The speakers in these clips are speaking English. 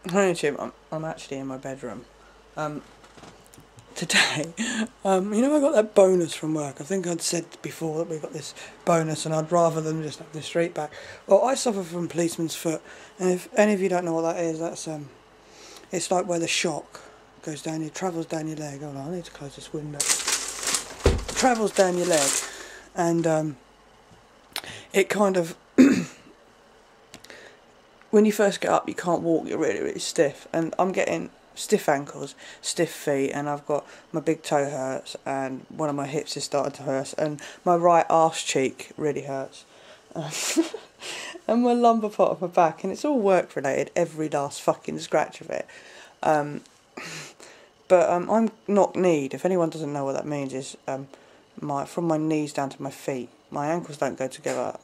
Hi Jim, I'm actually in my bedroom. Today, you know I got that bonus from work. I think I'd said before that we got this bonus and I'd rather than just have the street back. Well, I suffer from policeman's foot, and if any of you don't know what that is, that's it's like where the shock goes down, travels down your leg. Oh no, I need to close this window. Travels down your leg, and it kind of when you first get up, you can't walk. You're really, really stiff, and I'm getting stiff ankles, stiff feet, and I've got my big toe hurts, and one of my hips is starting to hurt, and my right arse cheek really hurts, and my lumbar part of my back, and it's all work related. Every last fucking scratch of it. But I'm knock-kneed. If anyone doesn't know what that means, is from my knees down to my feet. My ankles don't go together.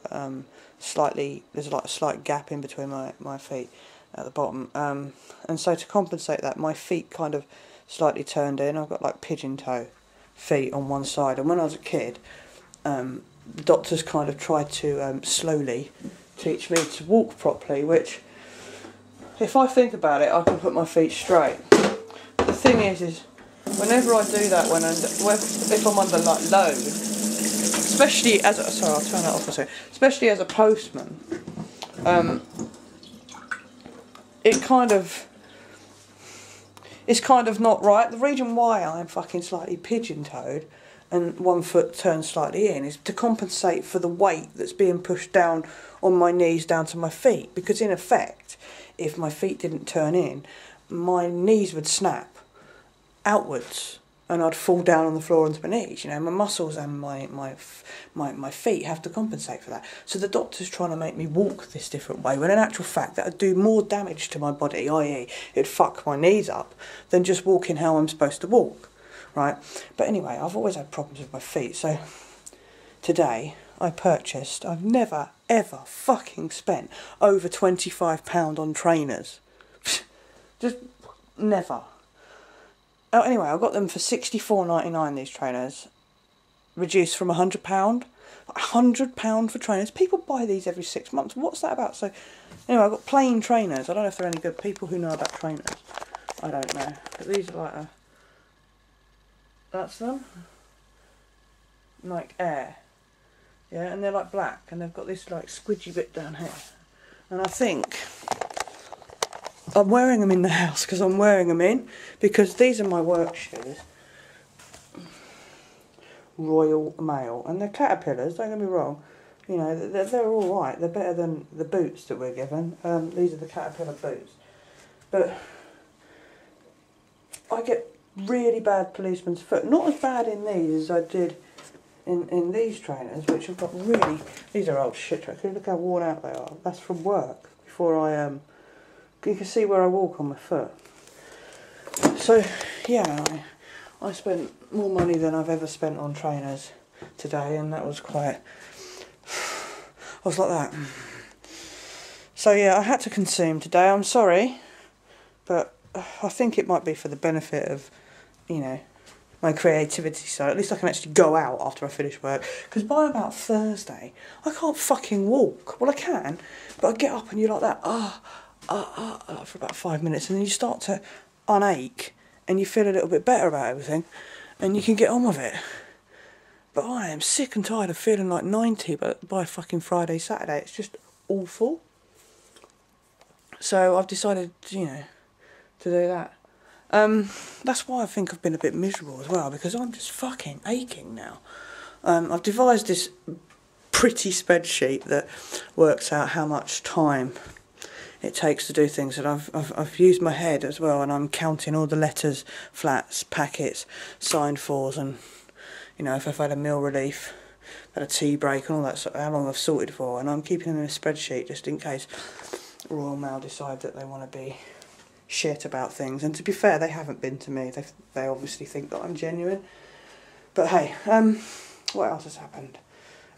Slightly, there's like a slight gap in between my feet at the bottom. And so to compensate that, my feet kind of slightly turned in. I've got like pigeon toe feet on one side. And when I was a kid, the doctors kind of tried to slowly teach me to walk properly, which, if I think about it, I can put my feet straight. The thing is whenever I do that, if I'm under like load, especially as sorry, I'll turn that off for a second. Especially as a postman, it's kind of not right. The reason why I'm fucking slightly pigeon-toed and one foot turned slightly in is to compensate for the weight that's being pushed down on my knees down to my feet. Because in effect, if my feet didn't turn in, my knees would snap outwards and I'd fall down on the floor onto my knees. You know, my muscles and my feet have to compensate for that. So the doctor's trying to make me walk this different way, when in actual fact that would do more damage to my body, i.e. it'd fuck my knees up, than just walking how I'm supposed to walk, right? But anyway, I've always had problems with my feet, so today I've never ever fucking spent over £25 on trainers. Just never. Oh, anyway, I got them for £64.99, these trainers, reduced from £100. £100 for trainers. People buy these every 6 months. What's that about? So, anyway, I've got plain trainers. I don't know if they're any good. People who know about trainers, I don't know. But these are like that's them. Like Air. Yeah, and they're like black, and they've got this like squidgy bit down here. And I think I'm wearing them in the house because I'm wearing them in, because these are my work shoes. Royal Mail, and they're caterpillars, don't get me wrong, you know, they're alright, they're better than the boots that we're given. These are the caterpillar boots, but I get really bad policeman's foot, not as bad in these as I did in these trainers, which have got really, these are old shit trainers. Look how worn out they are. That's from work, before I you can see where I walk on my foot. So yeah, I spent more money than I've ever spent on trainers today, and that was quite, I was like that. So yeah, I had to consume today. I'm sorry, but I think it might be for the benefit of, you know, my creativity, so at least I can actually go out after I finish work. Because by about Thursday, I can't fucking walk. Well, I can, but I get up and you're like that, for about 5 minutes, and then you start to unache, and you feel a little bit better about everything, and you can get on with it. But I am sick and tired of feeling like 90 by fucking Friday, Saturday. It's just awful. So I've decided, you know, to do that. That's why I think I've been a bit miserable as well, because I'm just fucking aching now. I've devised this pretty spreadsheet that works out how much time it takes to do things, and I've used my head as well, and I'm counting all the letters, flats, packets, signed fors, and you know, if I've had a meal relief, had a tea break, and all that sort of, how long I've sorted for, and I'm keeping them in a spreadsheet just in case Royal Mail decide that they want to be shit about things. And to be fair, they haven't been to me. They obviously think that I'm genuine. But hey, what else has happened?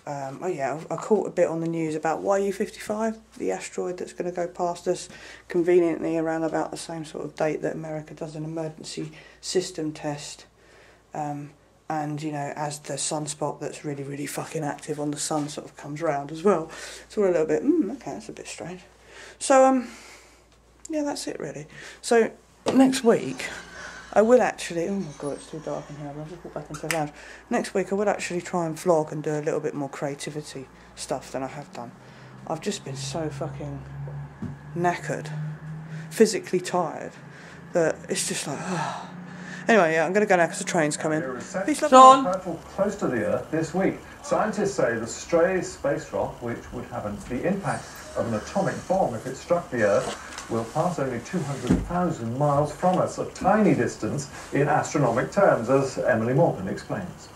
Oh yeah, I caught a bit on the news about YU55, the asteroid that's going to go past us conveniently around about the same sort of date that America does an emergency system test. And, you know, as the sunspot that's really, really fucking active on the sun sort of comes round as well. So we're a little bit, okay, that's a bit strange. So, yeah, that's it really. So next week I will actually, oh my god, it's too dark in here, I'll just walk back into the lounge. Next week I will actually try and vlog and do a little bit more creativity stuff than I have done. I've just been so fucking knackered, physically tired, that it's just like, oh. Anyway, yeah, I'm going to go now because the train's coming. Peace, love, Sean! Close to the Earth this week. Scientists say the stray space rock, which would have the impact of an atomic bomb if it struck the Earth, will pass only 200,000 miles from us, a tiny distance in astronomic terms, as Emily Morgan explains.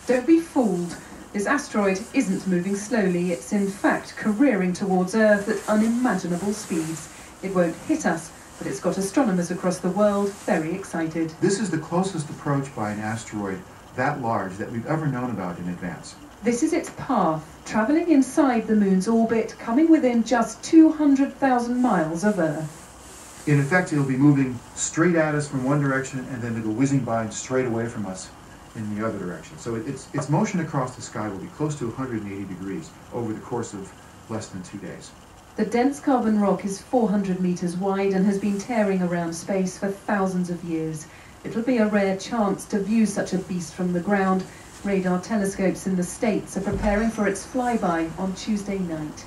Don't be fooled. This asteroid isn't moving slowly. It's in fact careering towards Earth at unimaginable speeds. It won't hit us, but it's got astronomers across the world very excited. This is the closest approach by an asteroid that large that we've ever known about in advance. This is its path, travelling inside the moon's orbit, coming within just 200,000 miles of Earth. In effect, it'll be moving straight at us from one direction and then it'll whizzing by straight away from us in the other direction. So its motion across the sky will be close to 180 degrees over the course of less than 2 days. The dense carbon rock is 400 metres wide and has been tearing around space for thousands of years. It'll be a rare chance to view such a beast from the ground. Radar telescopes in the States are preparing for its flyby on Tuesday night.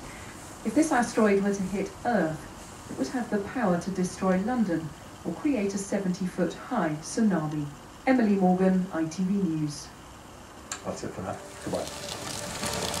If this asteroid were to hit Earth, it would have the power to destroy London or create a 70-foot high tsunami. Emily Morgan, ITV News. That's it for now. Goodbye.